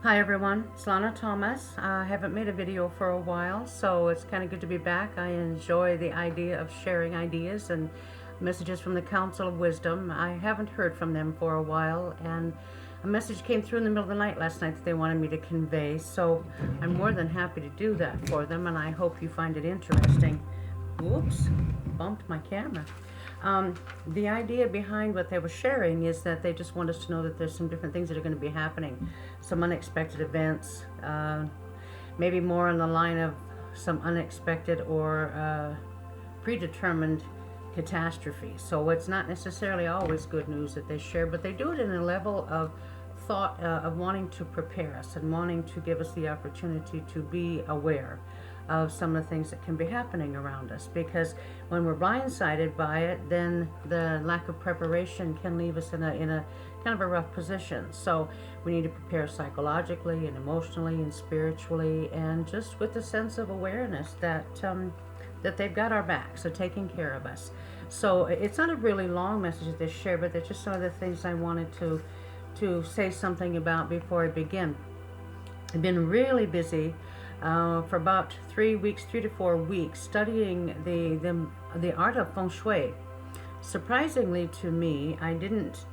Hi everyone, it's Lana Thomas. I haven't made a video for a while, so it's kind of good to be back. I enjoy the idea of sharing ideas and messages from the Council of Wisdom. I haven't heard from them for a while, and a message came through in the middle of the night last night that they wanted me to convey, so I'm more than happy to do that for them, and I hope you find it interesting. Whoops, bumped my camera. The idea behind what they were sharing is that they just want us to know that there's some different things that are going to be happening, some unexpected events, maybe more on the line of some unexpected or predetermined catastrophe. So it's not necessarily always good news that they share, but they do it in a level of thought of wanting to prepare us and wanting to give us the opportunity to be aware of some of the things that can be happening around us, because when we're blindsided by it, then the lack of preparation can leave us in a kind of a rough position. So we need to prepare psychologically and emotionally and spiritually, and just with a sense of awareness that that they've got our backs, they're taking care of us. So it's not a really long message that they share, but they're just some of the things I wanted to say something about before I begin. I've been really busy for about 3 weeks, 3 to 4 weeks, studying the art of feng shui. Surprisingly to me, I didn't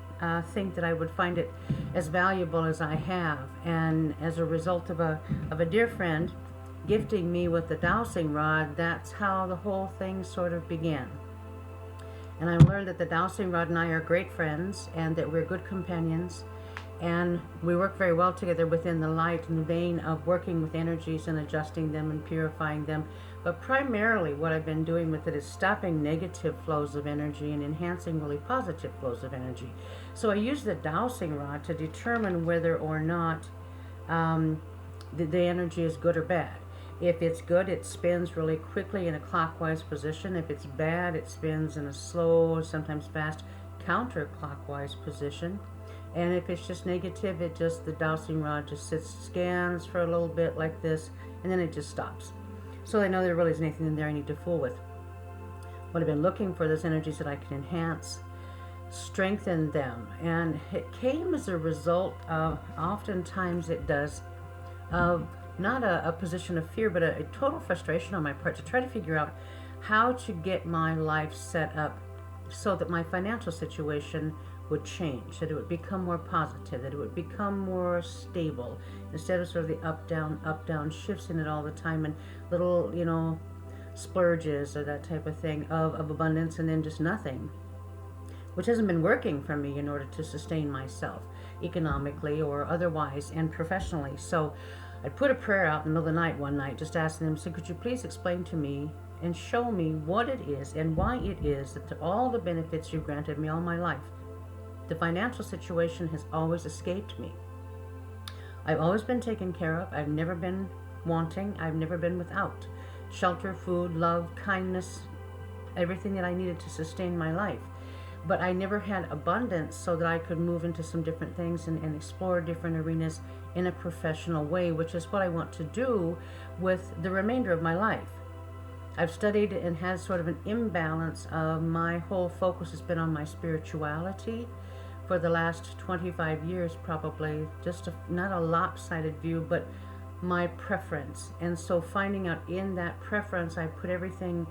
think that I would find it as valuable as I have, and as a result of a dear friend gifting me with the dowsing rod, that's how the whole thing sort of began. And I learned that the dowsing rod and I are great friends, and that we're good companions, and we work very well together within the light and the vein of working with energies and adjusting them and purifying them. But primarily what I've been doing with it is stopping negative flows of energy and enhancing really positive flows of energy. So I use the dowsing rod to determine whether or not the energy is good or bad. If it's good, it spins really quickly in a clockwise position. If it's bad, it spins in a slow, sometimes fast, counterclockwise position. And if it's just negative, the dowsing rod just scans for a little bit like this, and then it just stops. So I know there really isn't anything in there I need to fool with. What I've been looking for, those energies that I can enhance, strengthen them. And it came as a result of, oftentimes it does, of not a position of fear, but a total frustration on my part to try to figure out how to get my life set up so that my financial situation would change, that it would become more positive, that it would become more stable, instead of sort of the up down shifts in it all the time, and little splurges or that type of thing of abundance, and then just nothing, which hasn't been working for me in order to sustain myself economically or otherwise and professionally. So I put a prayer out in the middle of the night one night, just asking them, so could you please explain to me and show me what it is and why it is that all the benefits you've granted me all my life, the financial situation has always escaped me. I've always been taken care of. I've never been wanting. I've never been without. Shelter, food, love, kindness, everything that I needed to sustain my life. But I never had abundance so that I could move into some different things and explore different arenas in a professional way, which is what I want to do with the remainder of my life. I've studied and had sort of an imbalance of my whole focus has been on my spirituality for the last 25 years, probably, just not a lopsided view, but my preference. And so finding out in that preference, I put everything,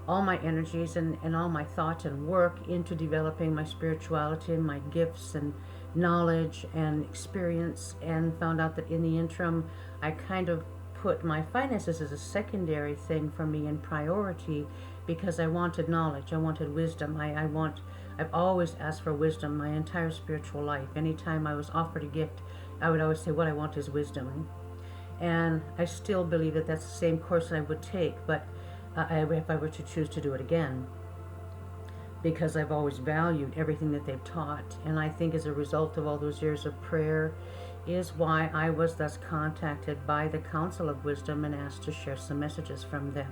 all my energies and all my thought and work into developing my spirituality and my gifts and knowledge and experience, and found out that in the interim, I kind of put my finances as a secondary thing for me in priority, because I wanted knowledge, I wanted wisdom, I've always asked for wisdom my entire spiritual life. Anytime I was offered a gift, I would always say what I want is wisdom. And I still believe that that's the same course that I would take, but if I were to choose to do it again, because I've always valued everything that they've taught. And I think as a result of all those years of prayer is why I was thus contacted by the Council of Wisdom and asked to share some messages from them.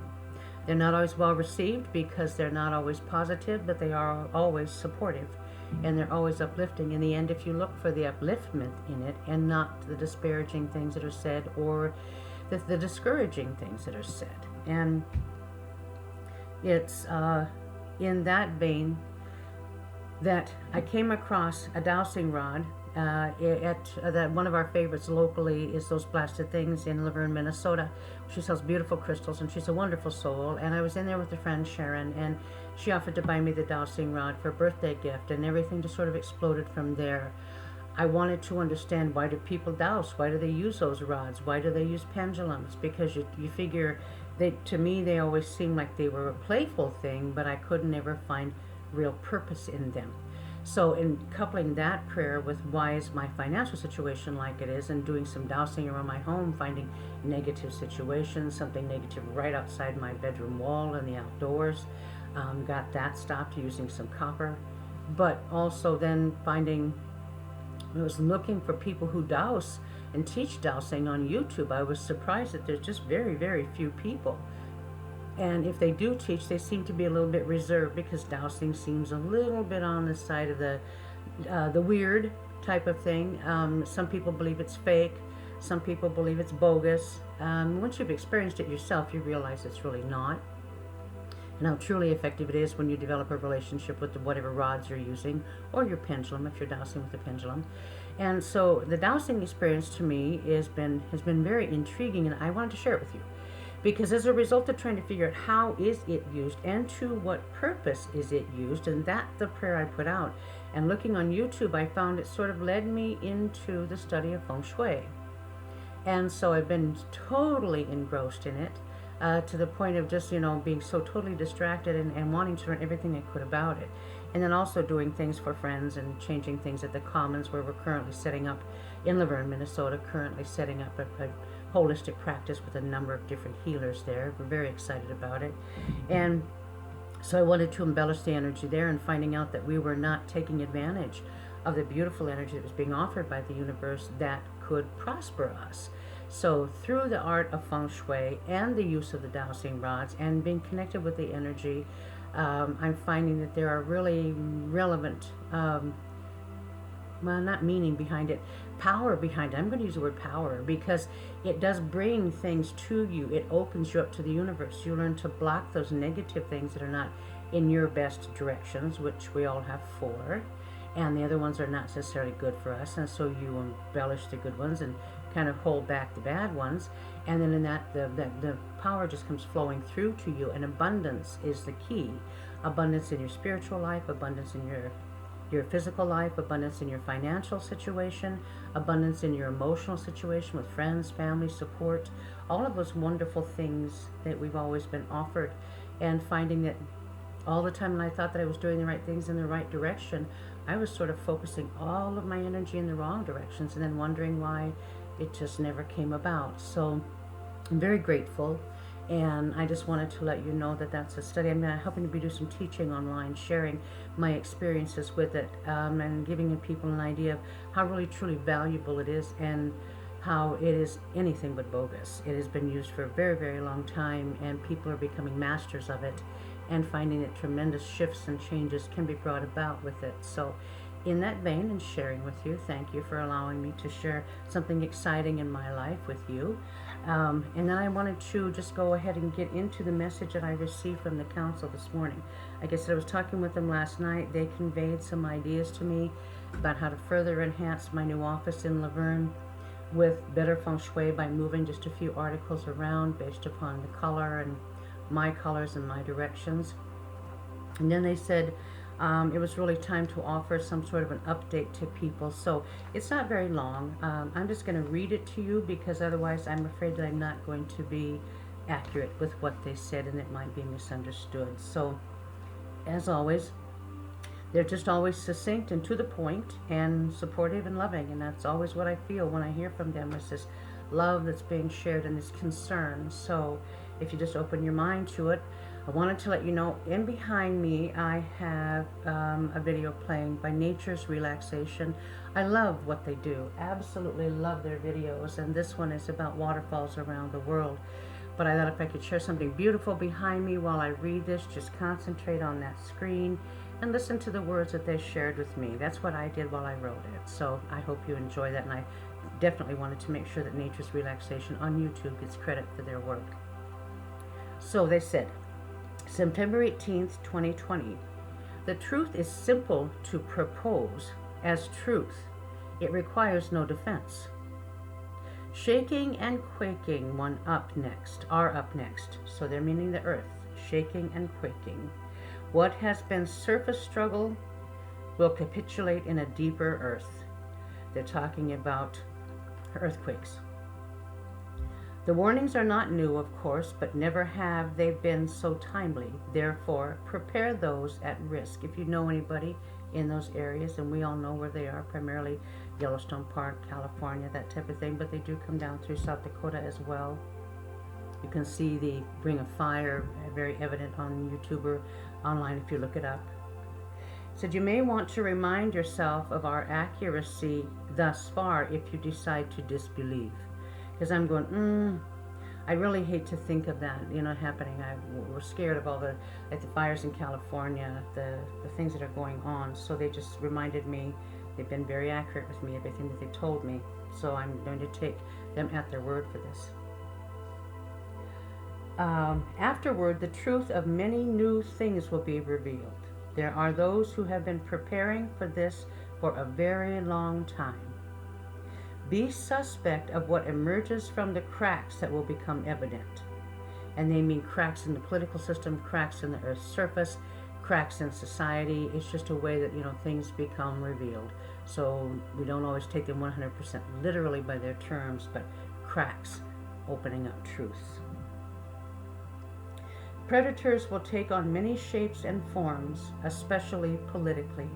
They're not always well received because they're not always positive, but they are always supportive, and they're always uplifting. In the end, if you look for the upliftment in it and not the disparaging things that are said or the discouraging things that are said. And it's in that vein that I came across a dowsing rod that one of our favorites locally is those Blasted Things in Laverne, Minnesota. She sells beautiful crystals, and she's a wonderful soul. And I was in there with a friend, Sharon, and she offered to buy me the dowsing rod for a birthday gift, and everything just sort of exploded from there. I wanted to understand, why do people douse? Why do they use those rods? Why do they use pendulums? Because you figure, to me, they always seemed like they were a playful thing, but I could never find real purpose in them. So in coupling that prayer with why is my financial situation like it is, and doing some dowsing around my home, finding negative situations, something negative right outside my bedroom wall and the outdoors, got that stopped using some copper. But also then I was looking for people who douse and teach dowsing on YouTube. I was surprised that there's just very, very few people. And if they do teach, they seem to be a little bit reserved, because dowsing seems a little bit on the side of the weird type of thing. Some people believe it's fake. Some people believe it's bogus. Once you've experienced it yourself, you realize it's really not. And how truly effective it is when you develop a relationship with whatever rods you're using, or your pendulum if you're dowsing with a pendulum. And so the dowsing experience to me has been very intriguing, and I wanted to share it with you. Because as a result of trying to figure out how is it used and to what purpose is it used, and that's the prayer I put out. And looking on YouTube, I found it sort of led me into the study of feng shui. And so I've been totally engrossed in it, to the point of just, being so totally distracted and wanting to learn everything I could about it. And then also doing things for friends and changing things at the Commons, where we're currently setting up, in Laverne, Minnesota, setting up a holistic practice with a number of different healers there. We're very excited about it. And so I wanted to embellish the energy there, and finding out that we were not taking advantage of the beautiful energy that was being offered by the universe that could prosper us. So through the art of feng shui and the use of the dowsing rods and being connected with the energy, I'm finding that there are really relevant, not meaning behind it, power behind it. I'm going to use the word power, because it does bring things to you. It opens you up to the universe. You learn to block those negative things that are not in your best directions, which we all have 4. And the other ones are not necessarily good for us. And so you embellish the good ones and kind of hold back the bad ones. And then in that, the power just comes flowing through to you. And abundance is the key. Abundance in your spiritual life, abundance in your physical life, abundance in your financial situation, abundance in your emotional situation with friends, family, support, all of those wonderful things that we've always been offered. And finding that all the time when I thought that I was doing the right things in the right direction, I was sort of focusing all of my energy in the wrong directions, and then wondering why it just never came about. So I'm very grateful. And I just wanted to let you know that that's a study. I'm helping to do some teaching online, sharing my experiences with it, and giving people an idea of how really truly valuable it is, and how it is anything but bogus. It has been used for a very, very long time, and people are becoming masters of it and finding that tremendous shifts and changes can be brought about with it. So in that vein, and sharing with you, thank you for allowing me to share something exciting in my life with you. And then I wanted to just go ahead and get into the message that I received from the council this morning. Like I said, I was talking with them last night. They conveyed some ideas to me about how to further enhance my new office in Laverne with better feng shui by moving just a few articles around based upon the color and my colors and my directions. And then they said it was really time to offer some sort of an update to people. So it's not very long. I'm just going to read it to you, because otherwise I'm afraid that I'm not going to be accurate with what they said, and it might be misunderstood. So as always, they're just always succinct and to the point and supportive and loving, and that's always what I feel when I hear from them, is this love that's being shared and this concern. So if you just open your mind to it, I wanted to let you know, in behind me I have a video playing by Nature's Relaxation. I love what they do, absolutely love their videos, and this one is about waterfalls around the world. But I thought if I could share something beautiful behind me while I read this, just concentrate on that screen and listen to the words that they shared with me. That's what I did while I wrote it. So I hope you enjoy that, and I definitely wanted to make sure that Nature's Relaxation on YouTube gets credit for their work. So they said, September 18th, 2020. The truth is simple to propose as truth. It requires no defense. Shaking and quaking are up next. So they're meaning the earth. Shaking and quaking. What has been surface struggle will capitulate in a deeper earth. They're talking about earthquakes. The warnings are not new, of course, but never have they been so timely. Therefore, prepare those at risk. If you know anybody in those areas, and we all know where they are, primarily Yellowstone Park, California, that type of thing, but they do come down through South Dakota as well. You can see the ring of fire, very evident on YouTube or online if you look it up. It said you may want to remind yourself of our accuracy thus far if you decide to disbelieve. Because I'm going, I really hate to think of that, happening. We're scared of all the fires in California, the things that are going on. So they just reminded me, they've been very accurate with me, everything that they told me. So I'm going to take them at their word for this. Afterward, the truth of many new things will be revealed. There are those who have been preparing for this for a very long time. Be suspect of what emerges from the cracks that will become evident. And they mean cracks in the political system, cracks in the earth's surface, cracks in society. It's just a way that, things become revealed. So we don't always take them 100% literally by their terms, but cracks opening up truths. Predators will take on many shapes and forms, especially politically.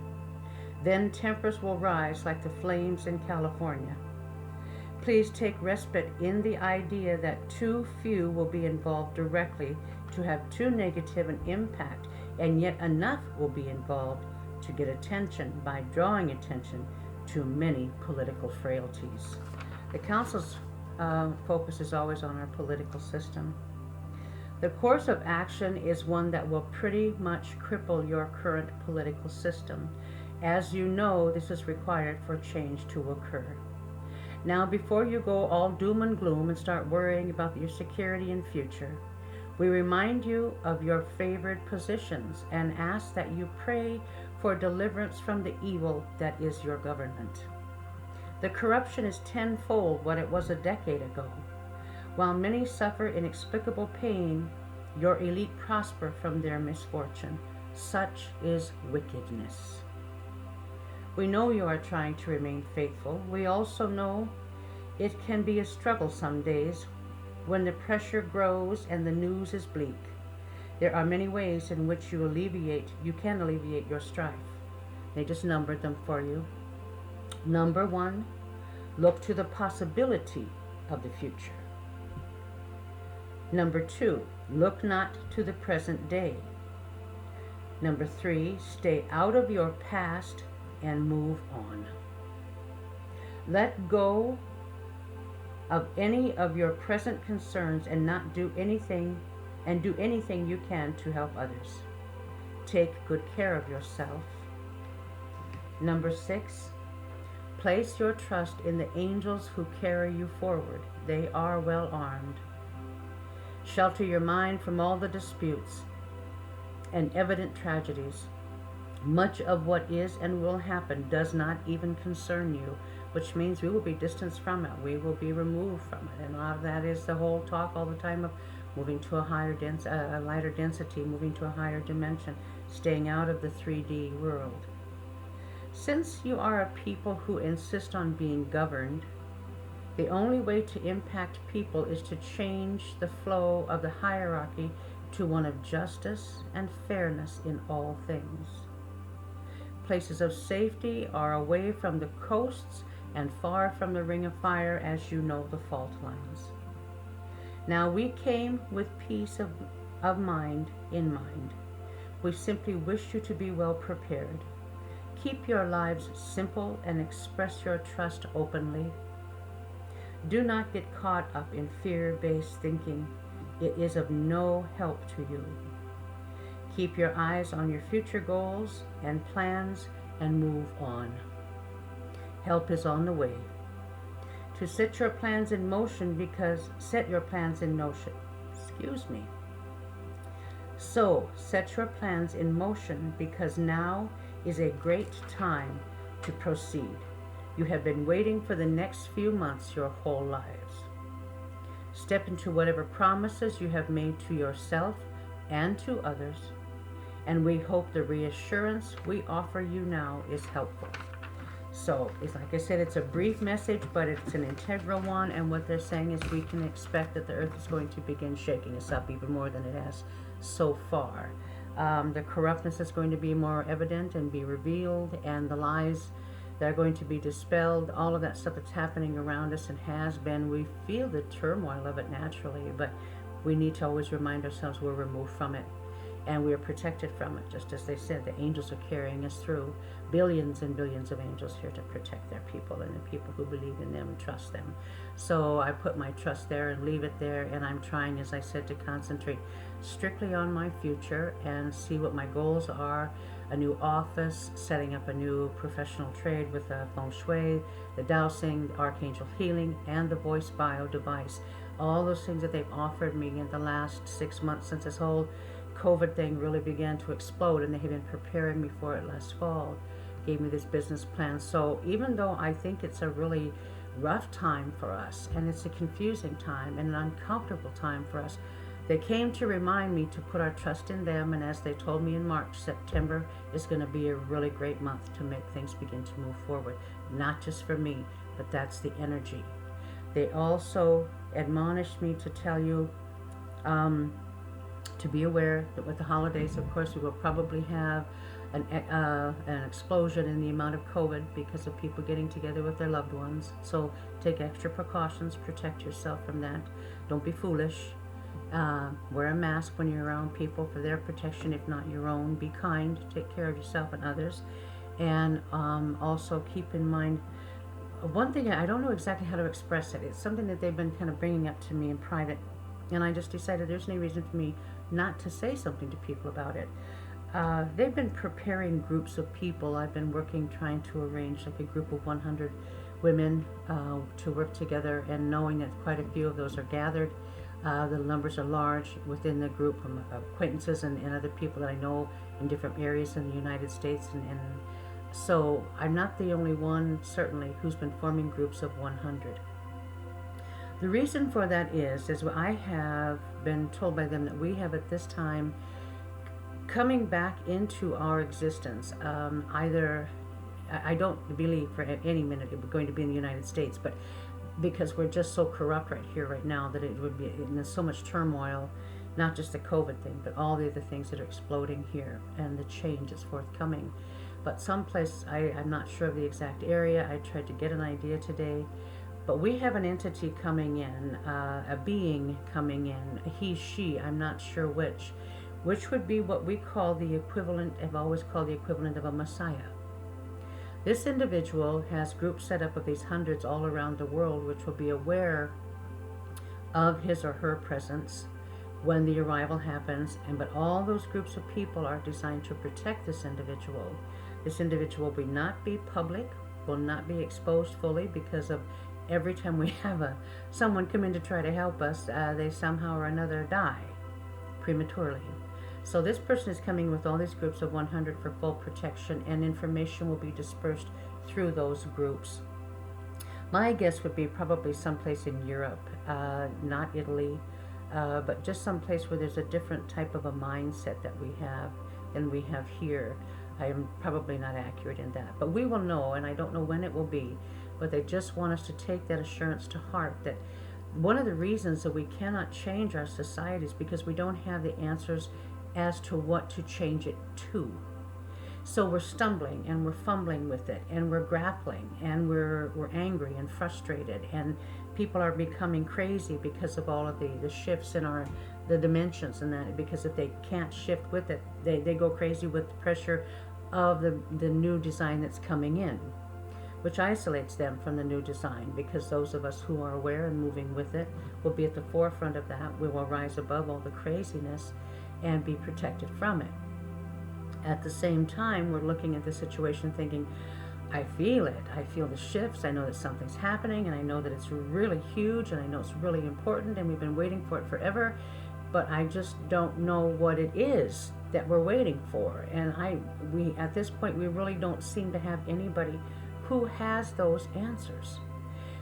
Then tempers will rise like the flames in California. Please take respite in the idea that too few will be involved directly to have too negative an impact, and yet enough will be involved to get attention by drawing attention to many political frailties. The Council's focus is always on our political system. The course of action is one that will pretty much cripple your current political system. As you know, this is required for change to occur. Now, before you go all doom and gloom and start worrying about your security and future, we remind you of your favored positions and ask that you pray for deliverance from the evil that is your government. The corruption is tenfold what it was a decade ago. While many suffer inexplicable pain, your elite prosper from their misfortune. Such is wickedness. We know you are trying to remain faithful. We also know it can be a struggle some days when the pressure grows and the news is bleak. There are many ways in which you can alleviate your strife. They just numbered them for you. Number 1, look to the possibility of the future. Number 2, look not to the present day. Number 3, stay out of your past and move on. Let go of any of your present concerns and do anything you can to help others. Take good care of yourself. Number 6, place your trust in the angels who carry you forward. They are well armed. Shelter your mind from all the disputes and evident tragedies. Much of what is and will happen does not even concern you, which means we will be distanced from it. We will be removed from it. And a lot of that is the whole talk all the time of moving to a lighter density, moving to a higher dimension, staying out of the 3D world. Since you are a people who insist on being governed, the only way to impact people is to change the flow of the hierarchy to one of justice and fairness in all things. Places of safety are away from the coasts and far from the ring of fire, as you know the fault lines. Now we came with peace of mind in mind. We simply wish you to be well prepared. Keep your lives simple and express your trust openly. Do not get caught up in fear-based thinking. It is of no help to you. Keep your eyes on your future goals and plans and move on. Help is on the way. To set your plans in motion So set your plans in motion, because now is a great time to proceed. You have been waiting for the next few months your whole lives. Step into whatever promises you have made to yourself and to others, and we hope the reassurance we offer you now is helpful. So, it's like I said, it's a brief message, but it's an integral one, and what they're saying is we can expect that the earth is going to begin shaking us up even more than it has so far. The corruptness is going to be more evident and be revealed, and the lies that are going to be dispelled, all of that stuff that's happening around us and has been. We feel the turmoil of it naturally, but we need to always remind ourselves we're removed from it and we are protected from it. Just as they said, the angels are carrying us through. Billions and billions of angels here to protect their people and the people who believe in them and trust them. So I put my trust there and leave it there, and I'm trying, as I said, to concentrate strictly on my future and see what my goals are. A new office, setting up a new professional trade with feng shui, the dowsing, the archangel healing, and the voice bio device. All those things that they've offered me in the last 6 months since this whole COVID thing really began to explode, and they have been preparing me for it last fall, gave me this business plan. So even though I think it's a really rough time for us, and it's a confusing time and an uncomfortable time for us, they came to remind me to put our trust in them. And as they told me in March, September is going to be a really great month to make things begin to move forward. Not just for me, but that's the energy. They also admonished me to tell you to be aware that with the holidays, of course, we will probably have an explosion in the amount of COVID because of people getting together with their loved ones. So take extra precautions, protect yourself from that. Don't be foolish. Wear a mask when you're around people for their protection, if not your own. Be kind, take care of yourself and others. And also keep in mind, one thing, I don't know exactly how to express it. It's something that they've been kind of bringing up to me in private. And I just decided there's no reason for me not to say something to people about it. They've been preparing groups of people. I've been working, trying to arrange like a group of 100 women to work together, and knowing that quite a few of those are gathered. The numbers are large within the group from acquaintances and other people that I know in different areas in the United States. And so I'm not the only one, certainly, who's been forming groups of 100. The reason for that is I have been told by them that we have at this time coming back into our existence. Either, I don't believe for any minute it we're going to be in the United States, but because we're just so corrupt right here, right now, that it would be, and there's so much turmoil, not just the COVID thing, but all the other things that are exploding here, and the change is forthcoming. But someplace, I'm not sure of the exact area. I tried to get an idea today, but we have an entity coming in, a being coming in, a he, she, I'm not sure which would be what we call the equivalent, I've always called the equivalent of a Messiah. This individual has groups set up of these hundreds all around the world, which will be aware of his or her presence when the arrival happens. But all those groups of people are designed to protect this individual. This individual will not be public, will not be exposed fully, because of every time we have someone come in to try to help us, they somehow or another die prematurely. So this person is coming with all these groups of 100 for full protection, and information will be dispersed through those groups. My guess would be probably someplace in Europe, not Italy, but just someplace where there's a different type of a mindset that we have than we have here. I am probably not accurate in that, but we will know, and I don't know when it will be, but they just want us to take that assurance to heart, that one of the reasons that we cannot change our society is because we don't have the answers as to what to change it to. So we're stumbling and we're fumbling with it, and we're grappling, and we're angry and frustrated, and people are becoming crazy because of all of the shifts in the dimensions, and that because if they can't shift with it, they go crazy with the pressure of the new design that's coming in, which isolates them from the new design, because those of us who are aware and moving with it will be at the forefront of that. We will rise above all the craziness and be protected from it. At the same time, we're looking at the situation thinking, I feel it. I feel the shifts. I know that something's happening, and I know that it's really huge, and I know it's really important, and we've been waiting for it forever. but I just don't know what it is that we're waiting for. And we at this point, we really don't seem to have anybody who has those answers.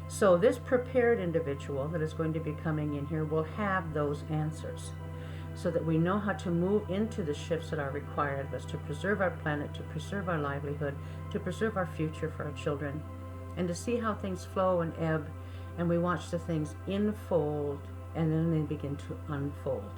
So this prepared individual that is going to be coming in here will have those answers, so that we know how to move into the shifts that are required of us to preserve our planet, to preserve our livelihood, to preserve our future for our children, and to see how things flow and ebb, and we watch the things unfold, and then they begin to unfold.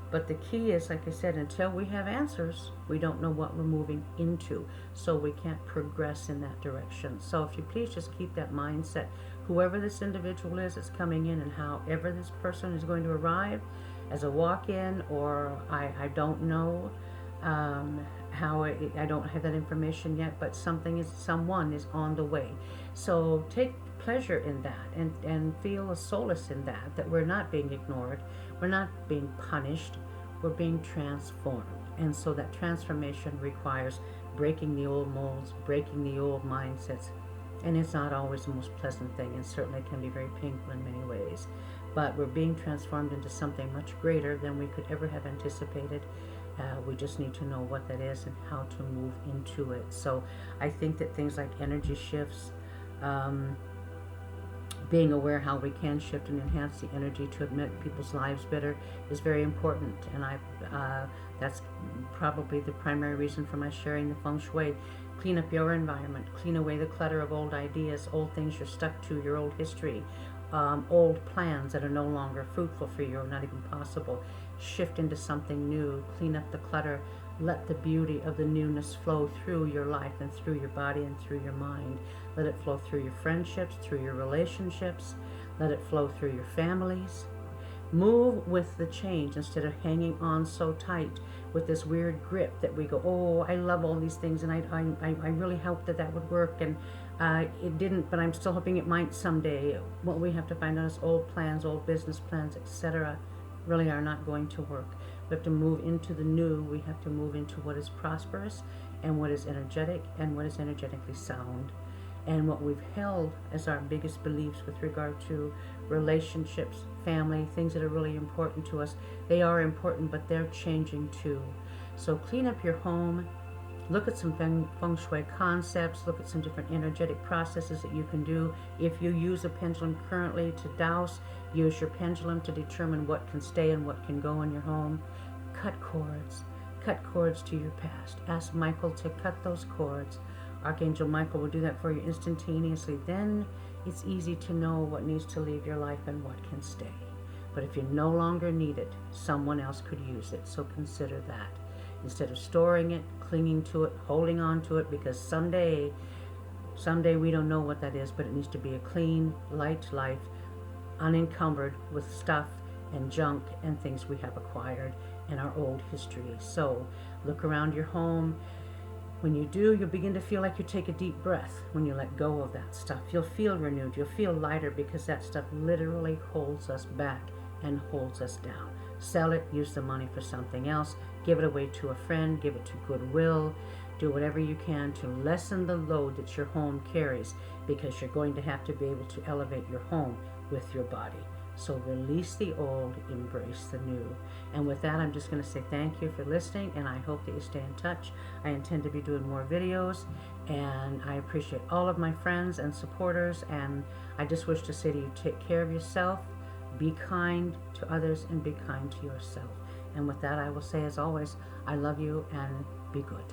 But the key is, like I said, until we have answers, we don't know what we're moving into, so we can't progress in that direction. So if you please just keep that mindset, whoever this individual is that's coming in, and however this person is going to arrive, as a walk-in, or I don't know I don't have that information yet, but someone is on the way. So take pleasure in that, and feel a solace in that we're not being ignored, we're not being punished, we're being transformed. And so that transformation requires breaking the old molds, breaking the old mindsets, and it's not always the most pleasant thing, and certainly can be very painful in many ways. But we're being transformed into something much greater than we could ever have anticipated. We just need to know what that is and how to move into it. So I think that things like energy shifts, being aware how we can shift and enhance the energy to make people's lives better is very important. And that's probably the primary reason for my sharing the feng shui. Clean up your environment, clean away the clutter of old ideas, old things you're stuck to, your old history, old plans that are no longer fruitful for you or not even possible. Shift into something new, clean up the clutter, let the beauty of the newness flow through your life and through your body and through your mind. Let it flow through your friendships, through your relationships, let it flow through your families. Move with the change instead of hanging on so tight with this weird grip that we go, oh, I love all these things, and I really hope that would work, and it didn't, but I'm still hoping it might someday. What we have to find out is old plans, old business plans, etc. really are not going to work. We have to move into the new. We have to move into what is prosperous and what is energetic and what is energetically sound. And what we've held as our biggest beliefs with regard to relationships, family, things that are really important to us, they are important, but they're changing too. So clean up your home, look at some feng shui concepts, look at some different energetic processes that you can do. If you use a pendulum currently to douse, use your pendulum to determine what can stay and what can go in your home. Cut cords to your past. Ask Michael to cut those cords. Archangel Michael will do that for you instantaneously. Then it's easy to know what needs to leave your life and what can stay. But if you no longer need it, someone else could use it. So consider that. Instead of storing it, clinging to it, holding on to it, because someday we don't know what that is, but it needs to be a clean, light life, unencumbered with stuff and junk and things we have acquired in our old history. So look around your home. When you do, you'll begin to feel like you take a deep breath when you let go of that stuff. You'll feel renewed. You'll feel lighter, because that stuff literally holds us back and holds us down. Sell it, use the money for something else, give it away to a friend, give it to Goodwill, do whatever you can to lessen the load that your home carries, because you're going to have to be able to elevate your home with your body. So release the old, embrace the new. And with that, I'm just going to say thank you for listening, and I hope that you stay in touch. I intend to be doing more videos, and I appreciate all of my friends and supporters, and I just wish to say to you, take care of yourself, be kind to others, and be kind to yourself. And with that, I will say, as always, I love you, and be good.